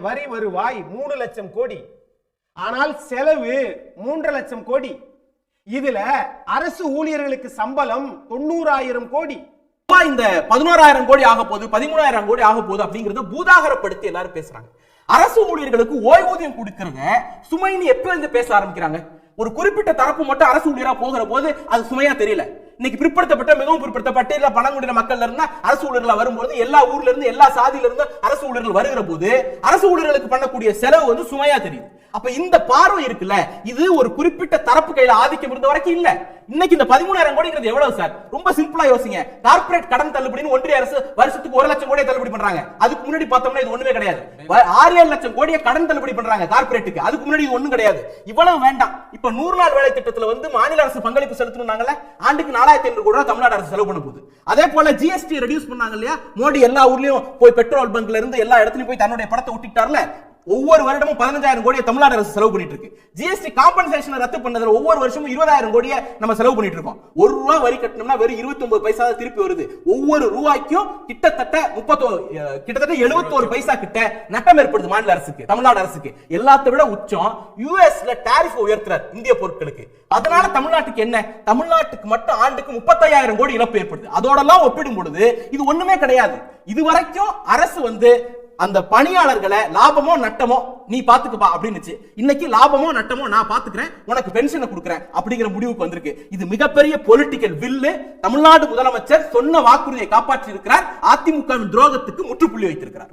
வரி வருவாய் 3 லட்சம் கோடி, ஆனால் செலவு 3.5 லட்சம் கோடி. இதுல அரசு ஊழியர்களுக்கு சம்பளம் 90,000 கோடி. இந்த 11,000 கோடி ஆக போகுது, 13,000 கோடி ஆக போகுது அப்படிங்கறத பூதாகரப்படுத்தி எல்லாரும் பேசுறாங்க. அரசு ஊழியர்களுக்கு ஓய்வூதியம் கொடுக்கறத சுமைன்னு எப்ப இருந்து பேச ஆரம்பிக்கிறாங்க? ஒரு குறிப்பிட்ட தரப்பு மட்டும் அரசு ஊழியரா போகிற போது அது சுமையா தெரியல. இன்னைக்கு பிற்படுத்தப்பட்ட மிகவும் பிற்படுத்தப்பட்ட இல்ல பழங்குடியின மக்கள் இருந்தா அரசு ஊழியர்கள் வரும்போது எல்லா ஊர்ல இருந்து எல்லா சாதியில இருந்து அரசு ஊழியர்கள் வருகிற போது அரசு ஊழியர்களுக்கு பண்ணக்கூடிய செலவு வந்து சுமையா தெரியுது. அப்ப இந்த பார்வை இருக்குல்ல, இது ஒரு குறிப்பிட்ட தரப்பு கையில ஆதிக்கம் இருந்த வரைக்கும் இல்ல. இன்னைக்கு இந்த 13,000 கோடிங்கிறது எவ்வளவு சார்? ரொம்ப சிம்பிளா யோசிங்க. கார்ப்பரேட் கடன் தள்ளுபடின்னு ஒன்றிய அரசு வருஷத்துக்கு 1 லட்சம் கோடியை தள்ளுபடி பண்றாங்க. அதுக்கு முன்னாடி பார்த்தோம்னா இது ஒண்ணுமே கிடையாது. 6-7 லட்சம் கோடியை கடன் தள்ளுபடி பண்றாங்க கார்ப்பரேட்டுக்கு. அதுக்கு முன்னாடி இது ஒண்ணும் கிடையாது. இவ்வளவு வேண்டாம். இப்ப 100 நாள் வேலை திட்டத்துல வந்து மாநில அரசு பங்களிப்பு செலுத்தணும்னாங்கல்ல, ஆண்டுக்கு 4,500 கோடி ரூபாய் தமிழ்நாடு அரசு செலவு பண்ண போகுது. அதே போல ஜிஎஸ்டி ரெடியூஸ் பண்ணாங்க இல்லையா? மோடி எல்லா ஊர்லயும் போய் பெட்ரோல் பங்க்ல இருந்து எல்லா இடத்துலயும் போய் தன்னுடைய படத்தை ஒட்டிட்டார்ல. ஒவ்வொரு வருடமும் 15,000 கோடியை தமிழ்நாடு அரசு செலவு பண்ணிட்டு இருக்கு. ஜிஎஸ்டி காம்பன்சேஷன் ரத்து பண்ணதுல ஒவ்வொரு வருஷமும் 20,000 கோடியை நம்ம செலவு பண்ணிட்டு இருக்கோம். ₹1 வரி கட்டணும்னா வெறும் 29 பைசா திருப்பி வருது. ஒவ்வொரு ரூபாய்க்கும் கிட்டத்தட்ட 71 பைசா கிட்ட நட்டம் ஏற்படுது மாநில அரசுக்கு, தமிழ்நாடு அரசுக்கு. எல்லாத்தை விட உச்சம் யுஎஸ்ல டாரிஃப் உயர்த்துறார் இந்திய பொருட்களுக்கு. அதனால தமிழ்நாட்டுக்கு என்ன? தமிழ்நாட்டுக்கு மட்டும் ஆண்டுக்கு 35,000 கோடி இழப்பு ஏற்படுது. அதோடலாம் ஒப்பிடும் பொழுது இது ஒண்ணுமே கிடையாது. இதுவரைக்கும் அரசு வந்து அந்த பணியாளர்களை லாபமோ நட்டமோ நீ பாத்துக்கப்பா அப்படின்னு, இன்னைக்கு லாபமோ நட்டமோ நான் பாத்துக்கிறேன், உனக்கு பென்ஷனை கொடுக்கிறேன் அப்படிங்கிற முடிவுக்கு வந்திருக்கு. இது மிகப்பெரிய பொலிட்டிக்கல் வில்லு. தமிழ்நாடு முதலமைச்சர் சொன்ன வாக்குறுதியை காப்பாற்றி இருக்கிறார். அதிமுகவின் துரோகத்துக்கு முற்றுப்புள்ளி வைத்திருக்கிறார்.